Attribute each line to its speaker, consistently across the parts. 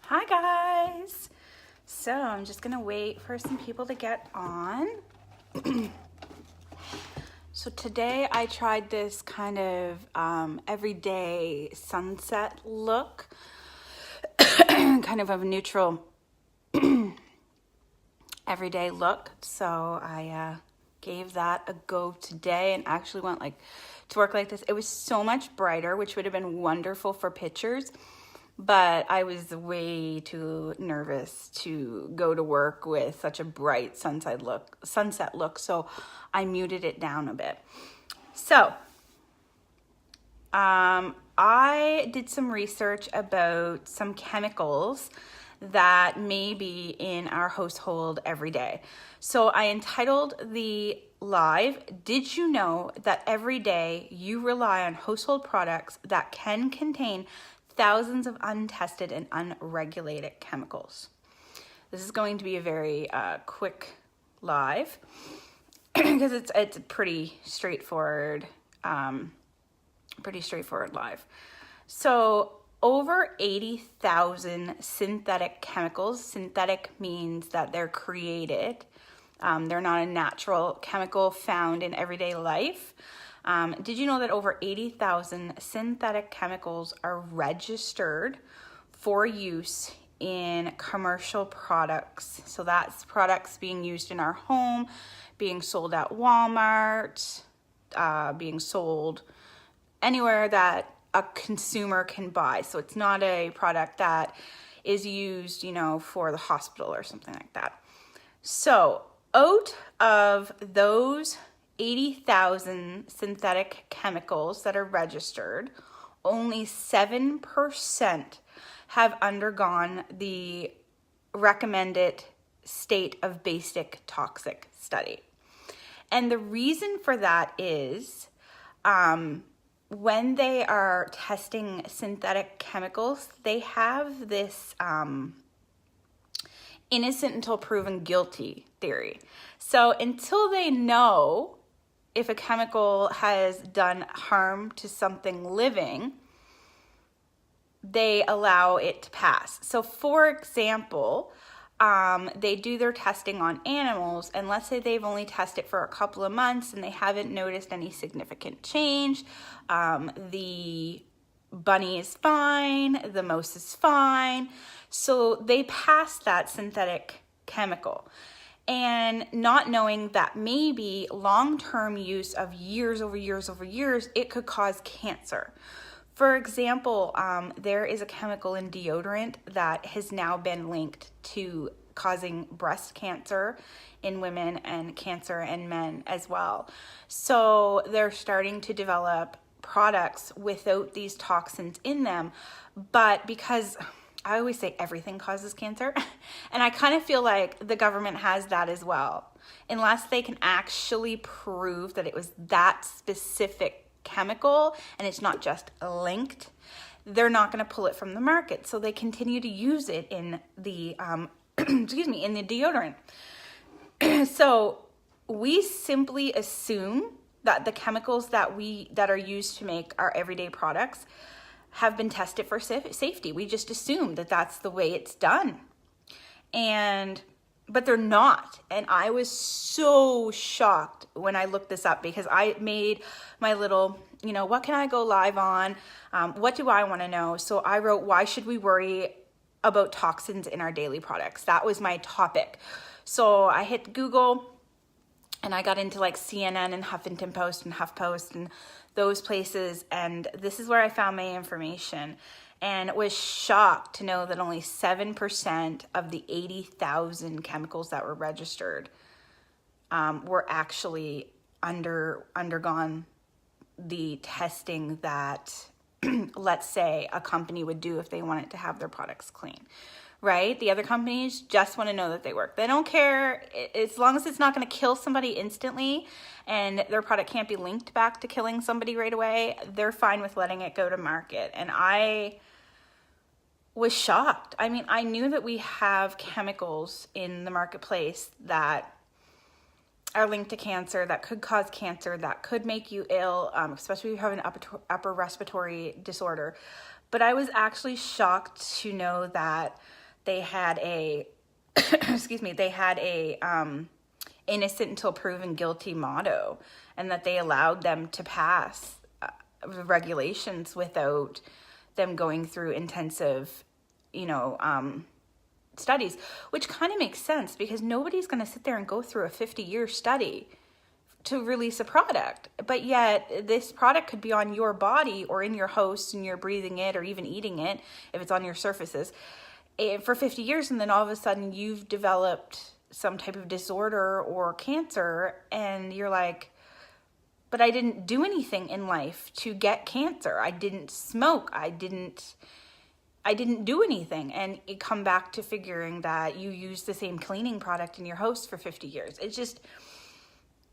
Speaker 1: Hi guys! So I'm just gonna wait for some people to get on. So today I tried this kind of everyday sunset look, kind of a neutral everyday look. So I gave that a go today and actually went to work like this. It was so much brighter, which would have been wonderful for pictures. But I was way too nervous to go to work with such a bright sunset look, so I muted it down a bit. So, I did some research about some chemicals that may be in our household every day. So I entitled the live, "Did you know that every day you rely on household products that can contain thousands of untested and unregulated chemicals?" This is going to be a very quick live because it's a pretty straightforward live. So over 80,000 synthetic chemicals. Synthetic means that they're created. They're not a natural chemical found in everyday life. Did you know that over 80,000 synthetic chemicals are registered for use in commercial products? So that's products being used in our home, being sold at Walmart, being sold anywhere that a consumer can buy. So it's not a product that is used, for the hospital or something like that. So out of those 80,000 synthetic chemicals that are registered, only 7% have undergone the recommended state of basic toxic study. And the reason for that is when they are testing synthetic chemicals, they have this innocent until proven guilty theory. So until they know if a chemical has done harm to something living, they allow it to pass. So for example, they do their testing on animals, and let's say they've only tested for a couple of months and they haven't noticed any significant change. The bunny is fine, the mouse is fine. So they pass that synthetic chemical. And not knowing that maybe long-term use of years over years over years, it could cause cancer. For example, there is a chemical in deodorant that has now been linked to causing breast cancer in women and cancer in men as well. So they're starting to develop products without these toxins in them, but because I always say everything causes cancer, and I kind of feel like the government has that as well. Unless they can actually prove that it was that specific chemical and it's not just linked, they're not going to pull it from the market. So they continue to use it in the in the deodorant. So we simply assume that the chemicals that are used to make our everyday products have been tested for safety. We just assume that that's the way it's done. But they're not. And I was so shocked when I looked this up, because I made my little, what can I go live on? What do I want to know? So I wrote, why should we worry about toxins in our daily products? That was my topic. So I hit Google and I got into CNN and Huffington Post and HuffPost and those places. And this is where I found my information. And was shocked to know that only 7% of the 80,000 chemicals that were registered were actually undergone the testing that, let's say, a company would do if they wanted to have their products clean, right? The other companies just want to know that they work. They don't care as long as it's not going to kill somebody instantly and their product can't be linked back to killing somebody right away. They're fine with letting it go to market. And I was shocked. I mean, I knew that we have chemicals in the marketplace that are linked to cancer, that could cause cancer, that could make you ill, especially if you have an upper respiratory disorder. But I was actually shocked to know that they had a, excuse me, they had a innocent until proven guilty motto, and that they allowed them to pass regulations without them going through intensive, studies, which kind of makes sense because nobody's going to sit there and go through a 50-year study to release a product. But yet this product could be on your body or in your house and you're breathing it or even eating it if it's on your surfaces for 50 years, and then all of a sudden you've developed some type of disorder or cancer, and you're like, but I didn't do anything in life to get cancer. I didn't smoke. I didn't do anything. And you come back to figuring that you use the same cleaning product in your house for 50 years. It's just,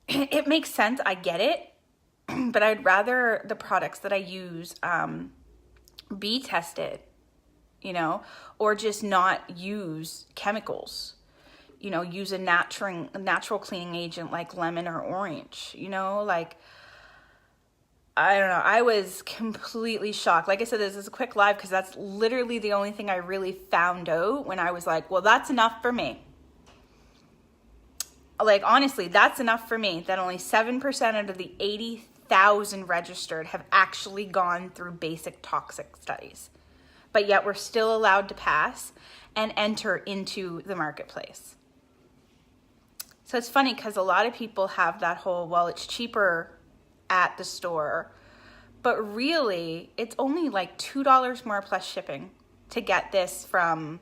Speaker 1: it makes sense. I get it. But I'd rather the products that I use be tested, or just not use chemicals. Use a natural cleaning agent like lemon or orange, I don't know. I was completely shocked. Like I said, this is a quick live because that's literally the only thing I really found out when I was like, well, that's enough for me. Like, honestly, that's enough for me that only 7% out of the 80,000 registered have actually gone through basic toxic studies. But yet we're still allowed to pass and enter into the marketplace. So it's funny because a lot of people have that whole, well, it's cheaper at the store, but really it's only like $2 more plus shipping to get this from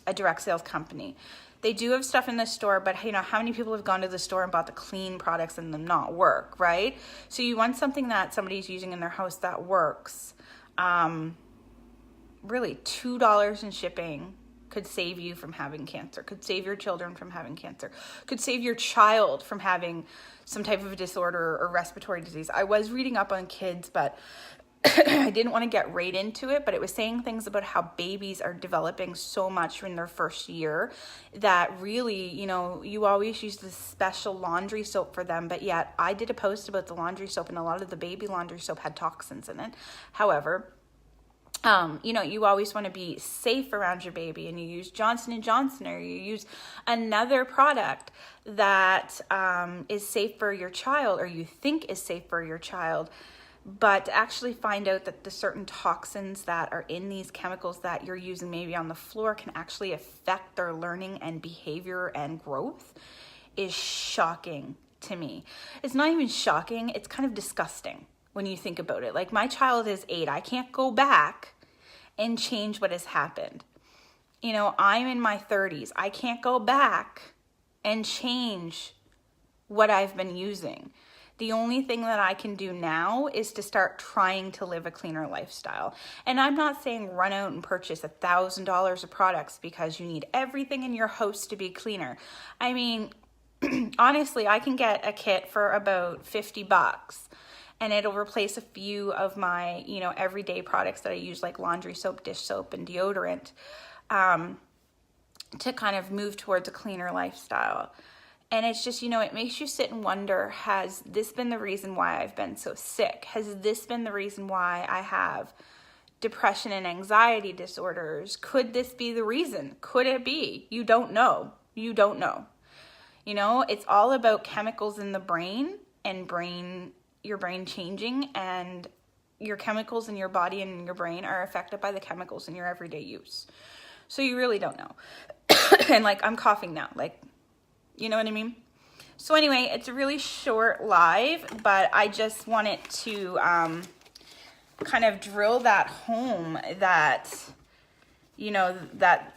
Speaker 1: a direct sales company. They do have stuff in the store, but how many people have gone to the store and bought the clean products and them not work, right? So you want something that somebody's using in their house that works. Really $2 in shipping could save you from having cancer, could save your children from having cancer, could save your child from having some type of a disorder or respiratory disease. I was reading up on kids, but I didn't want to get right into it, but it was saying things about how babies are developing so much in their first year that really, you always use this special laundry soap for them, but yet I did a post about the laundry soap and a lot of the baby laundry soap had toxins in it. However, you always want to be safe around your baby, and you use Johnson & Johnson, or you use another product that is safe for your child, or you think is safe for your child, but to actually find out that the certain toxins that are in these chemicals that you're using maybe on the floor can actually affect their learning and behavior and growth is shocking to me. It's not even shocking, it's kind of disgusting when you think about it. Like, my child is 8. I can't go back and change what has happened. I'm in my 30s. I can't go back and change what I've been using. The only thing that I can do now is to start trying to live a cleaner lifestyle. And I'm not saying run out and purchase $1,000 of products because you need everything in your house to be cleaner. I mean, honestly, I can get a kit for about $50. And it'll replace a few of my, everyday products that I use, like laundry soap, dish soap, and deodorant, to kind of move towards a cleaner lifestyle. And it's just, it makes you sit and wonder, has this been the reason why I've been so sick? Has this been the reason why I have depression and anxiety disorders? Could this be the reason? Could it be? You don't know. You don't know. It's all about chemicals in the brain and your brain changing, and your chemicals in your body and in your brain are affected by the chemicals in your everyday use. So you really don't know. And I'm coughing now, you know what I mean? So anyway, it's a really short live, but I just wanted to kind of drill that home that, that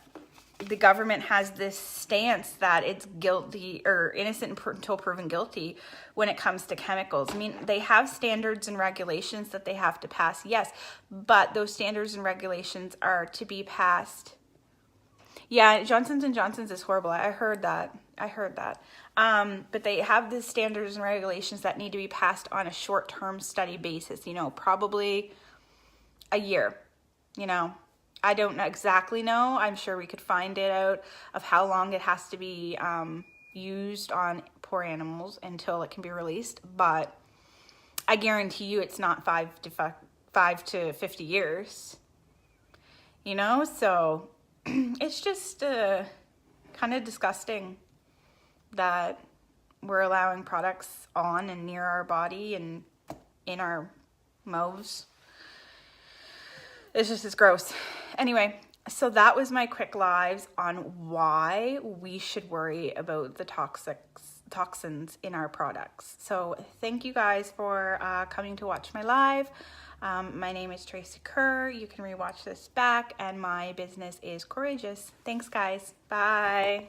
Speaker 1: the government has this stance that it's guilty or innocent until proven guilty when it comes to chemicals. I mean, they have standards and regulations that they have to pass, yes, but those standards and regulations are to be passed. Yeah, Johnson & Johnson's is horrible. I heard that. But they have the standards and regulations that need to be passed on a short-term study basis, probably a year, I don't exactly know. I'm sure we could find it out of how long it has to be used on poor animals until it can be released. But I guarantee you it's not 5 to 50 years. So it's just kind of disgusting that we're allowing products on and near our body and in our mouths. It's gross. Anyway, so that was my quick lives on why we should worry about the toxins in our products. So thank you guys for coming to watch my live. My name is Tracy Kerr. You can rewatch this back, and my business is Courageous. Thanks, guys. Bye.